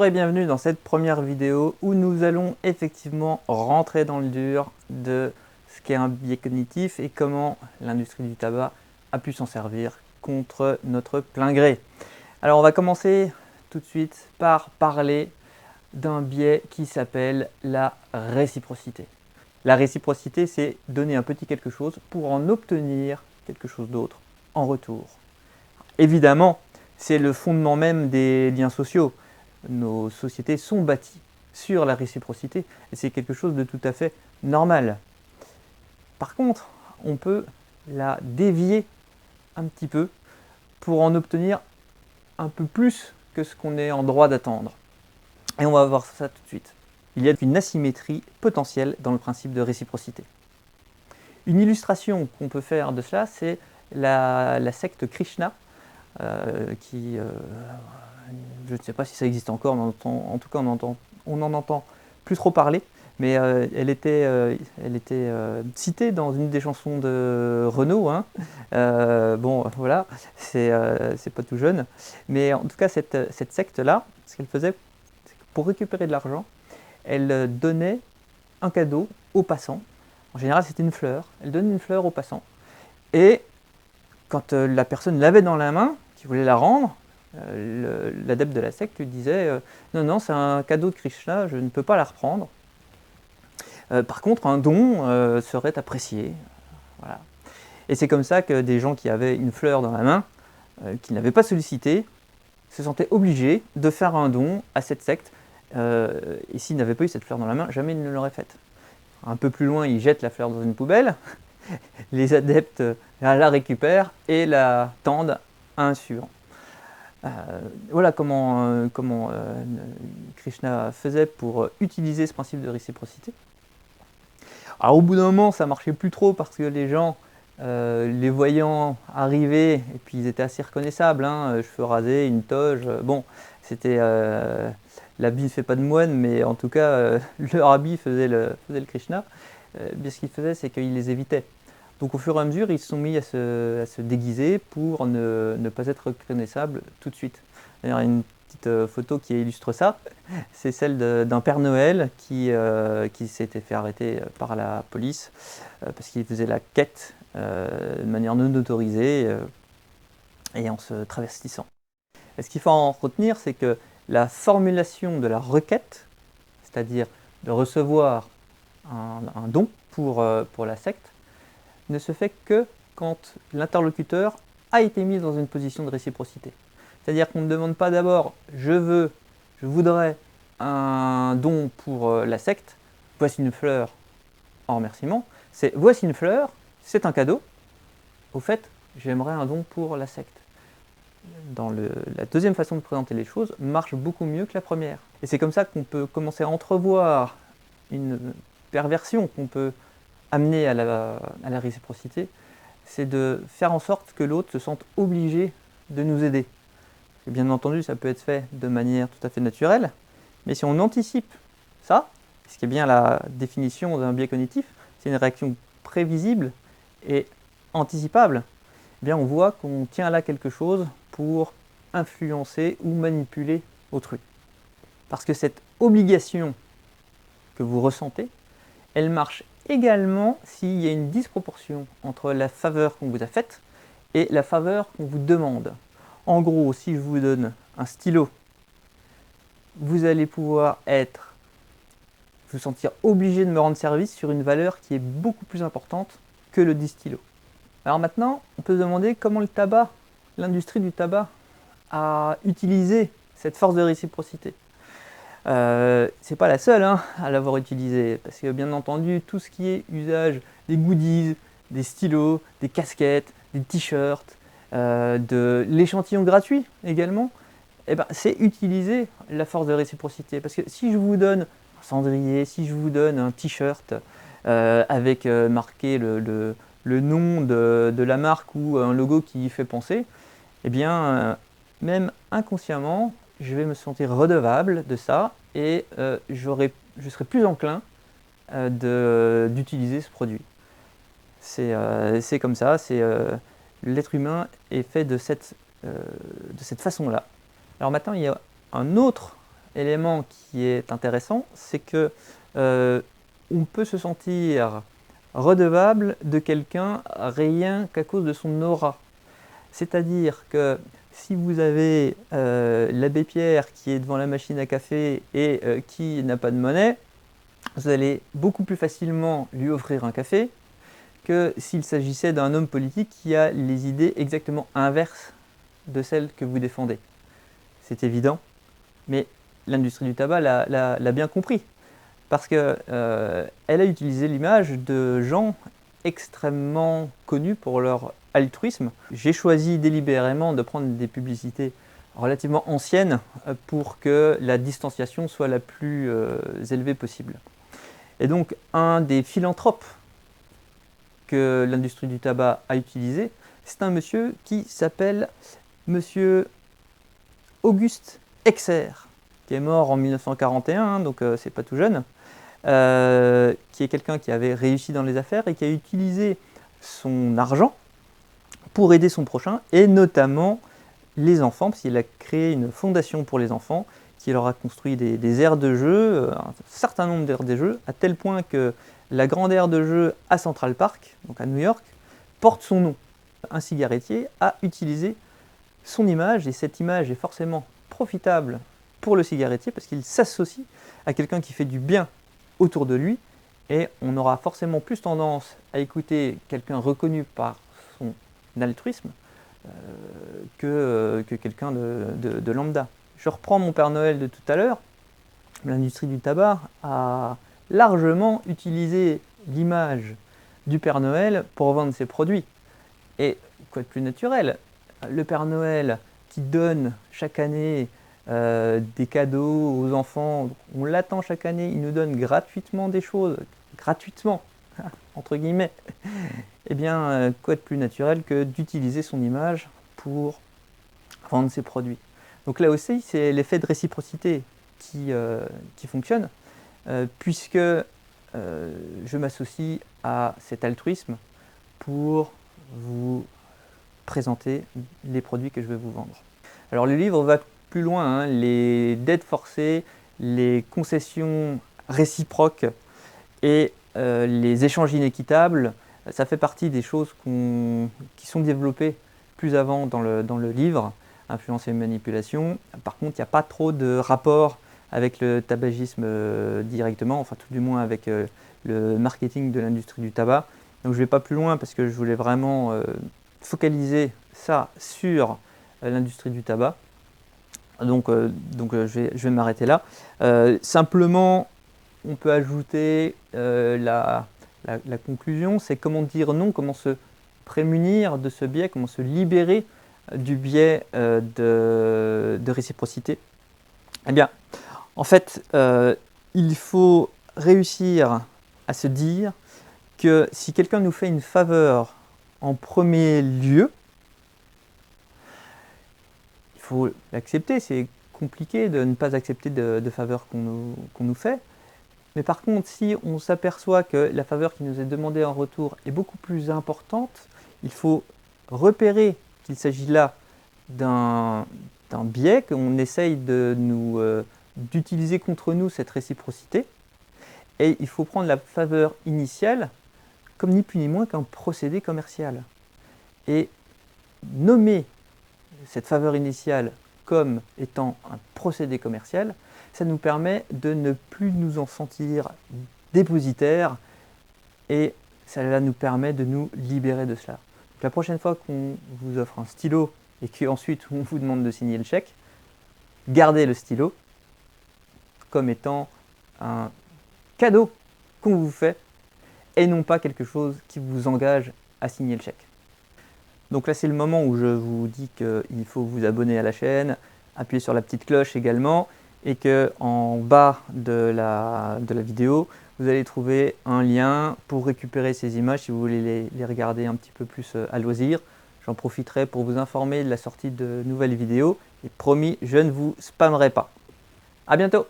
Bonjour et bienvenue dans cette première vidéo où nous allons effectivement rentrer dans le dur de ce qu'est un biais cognitif et comment l'industrie du tabac a pu s'en servir contre notre plein gré. Alors on va commencer tout de suite par parler d'un biais qui s'appelle la réciprocité. La réciprocité, c'est donner un petit quelque chose pour en obtenir quelque chose d'autre en retour. Évidemment, c'est le fondement même des liens sociaux. Nos sociétés sont bâties sur la réciprocité et c'est quelque chose de tout à fait normal. Par contre, on peut la dévier un petit peu pour en obtenir un peu plus que ce qu'on est en droit d'attendre. Et on va voir ça tout de suite. Il y a une asymétrie potentielle dans le principe de réciprocité. Une illustration qu'on peut faire de cela, c'est la secte Krishna, je ne sais pas si ça existe encore, mais en tout cas on n'en entend plus trop parler, mais elle était citée dans une des chansons de Renaud, hein. Bon voilà, c'est pas tout jeune, mais en tout cas cette secte-là, ce qu'elle faisait, c'est que pour récupérer de l'argent, elle donnait un cadeau aux passants. En général c'était une fleur, elle donnait une fleur aux passants, et quand la personne l'avait dans la main, qui voulait la rendre, l'adepte de la secte lui disait non, non, c'est un cadeau de Krishna, je ne peux pas la reprendre. Par contre, un don serait apprécié. Voilà. Et c'est comme ça que des gens qui avaient une fleur dans la main, qui n'avaient pas sollicité, se sentaient obligés de faire un don à cette secte. Et s'ils n'avaient pas eu cette fleur dans la main, jamais ils ne l'auraient faite. Un peu plus loin, ils jettent la fleur dans une poubelle. Les adeptes la récupèrent et la tendent à un suivant. Voilà comment Krishna faisait pour utiliser ce principe de réciprocité. Alors au bout d'un moment, ça marchait plus trop parce que les gens, les voyant arriver, et puis ils étaient assez reconnaissables, hein, cheveux rasés, une toge, bon, c'était l'habit ne fait pas de moine, mais en tout cas, leur habit faisait le Krishna. Bien ce qu'ils faisaient, c'est qu'ils les évitaient. Donc au fur et à mesure, ils se sont mis à se déguiser pour ne pas être reconnaissables tout de suite. D'ailleurs, il y a une petite photo qui illustre ça. C'est celle d'un Père Noël qui s'était fait arrêter par la police parce qu'il faisait la quête de manière non autorisée et en se travestissant. Et ce qu'il faut en retenir, c'est que la formulation de la requête, c'est-à-dire de recevoir un don pour la secte, ne se fait que quand l'interlocuteur a été mis dans une position de réciprocité. C'est-à-dire qu'on ne demande pas d'abord « je voudrais un don pour la secte, voici une fleur en remerciement », c'est « voici une fleur, c'est un cadeau, au fait, j'aimerais un don pour la secte ». La deuxième façon de présenter les choses marche beaucoup mieux que la première. Et c'est comme ça qu'on peut commencer à entrevoir une perversion qu'on peut amener à la réciprocité, c'est de faire en sorte que l'autre se sente obligé de nous aider. Et bien entendu, ça peut être fait de manière tout à fait naturelle, mais si on anticipe ça, ce qui est bien la définition d'un biais cognitif, c'est une réaction prévisible et anticipable, eh bien on voit qu'on tient là quelque chose pour influencer ou manipuler autrui. Parce que cette obligation que vous ressentez, elle marche également s'il y a une disproportion entre la faveur qu'on vous a faite et la faveur qu'on vous demande. En gros, si je vous donne un stylo, vous allez pouvoir vous sentir obligé de me rendre service sur une valeur qui est beaucoup plus importante que le dit stylo. Alors maintenant, on peut se demander comment l'industrie du tabac a utilisé cette force de réciprocité. C'est pas la seule à l'avoir utilisé, parce que bien entendu, tout ce qui est usage des goodies, des stylos, des casquettes, des t-shirts, de l'échantillon gratuit également, eh ben, c'est utiliser la force de réciprocité. Parce que si je vous donne un cendrier, si je vous donne un t-shirt avec marqué le nom de la marque ou un logo qui y fait penser, eh bien, même inconsciemment, je vais me sentir redevable de ça et je serai plus enclin d'utiliser ce produit. C'est comme ça, l'être humain est fait de cette façon-là. Alors maintenant, il y a un autre élément qui est intéressant, c'est que on peut se sentir redevable de quelqu'un rien qu'à cause de son aura. C'est-à-dire que si vous avez l'abbé Pierre qui est devant la machine à café et qui n'a pas de monnaie, vous allez beaucoup plus facilement lui offrir un café que s'il s'agissait d'un homme politique qui a les idées exactement inverses de celles que vous défendez. C'est évident, mais l'industrie du tabac l'a bien compris, parce qu'elle a utilisé l'image de gens extrêmement connus pour leur altruisme. J'ai choisi délibérément de prendre des publicités relativement anciennes pour que la distanciation soit la plus élevée possible. Et donc, un des philanthropes que l'industrie du tabac a utilisé, c'est un monsieur qui s'appelle Monsieur Auguste Exer, qui est mort en 1941, donc c'est pas tout jeune, qui est quelqu'un qui avait réussi dans les affaires et qui a utilisé son argent pour aider son prochain, et notamment les enfants, parce qu'il a créé une fondation pour les enfants, qui leur a construit des aires de jeu, un certain nombre d'aires de jeu, à tel point que la grande aire de jeu à Central Park, donc à New York, porte son nom. Un cigarettier a utilisé son image, et cette image est forcément profitable pour le cigarettier, parce qu'il s'associe à quelqu'un qui fait du bien autour de lui, et on aura forcément plus tendance à écouter quelqu'un reconnu par son altruisme que quelqu'un de lambda. Je reprends mon Père Noël de tout à l'heure. L'industrie du tabac a largement utilisé l'image du Père Noël pour vendre ses produits. Et quoi de plus naturel, le Père Noël qui donne chaque année des cadeaux aux enfants, on l'attend chaque année, il nous donne gratuitement des choses, gratuitement, entre guillemets. Eh bien, quoi de plus naturel que d'utiliser son image pour vendre ses produits. Donc là aussi, c'est l'effet de réciprocité qui fonctionne, puisque je m'associe à cet altruisme pour vous présenter les produits que je vais vous vendre. Alors le livre va plus loin, hein, les dettes forcées, les concessions réciproques et les échanges inéquitables, ça fait partie des choses qui sont développées plus avant dans le livre, Influence et manipulation. Par contre, il n'y a pas trop de rapport avec le tabagisme directement, enfin tout du moins avec le marketing de l'industrie du tabac. Donc je ne vais pas plus loin parce que je voulais vraiment focaliser ça sur l'industrie du tabac. Donc je vais m'arrêter là. Simplement, on peut ajouter la conclusion, c'est comment dire non, comment se prémunir de ce biais, comment se libérer du biais de réciprocité. Eh bien, en fait, il faut réussir à se dire que si quelqu'un nous fait une faveur en premier lieu, il faut l'accepter. C'est compliqué de ne pas accepter de faveurs qu'on nous fait. Mais par contre, si on s'aperçoit que la faveur qui nous est demandée en retour est beaucoup plus importante, il faut repérer qu'il s'agit là d'un biais, qu'on essaye d'utiliser contre nous cette réciprocité. Et il faut prendre la faveur initiale comme ni plus ni moins qu'un procédé commercial. Et nommer cette faveur initiale comme étant un procédé commercial, ça nous permet de ne plus nous en sentir dépositaires et cela nous permet de nous libérer de cela. Donc la prochaine fois qu'on vous offre un stylo et qu'ensuite on vous demande de signer le chèque, gardez le stylo comme étant un cadeau qu'on vous fait et non pas quelque chose qui vous engage à signer le chèque. Donc là c'est le moment où je vous dis qu'il faut vous abonner à la chaîne, appuyer sur la petite cloche également, et qu'en bas de la vidéo, vous allez trouver un lien pour récupérer ces images si vous voulez les regarder un petit peu plus à loisir. J'en profiterai pour vous informer de la sortie de nouvelles vidéos et promis, je ne vous spammerai pas. À bientôt!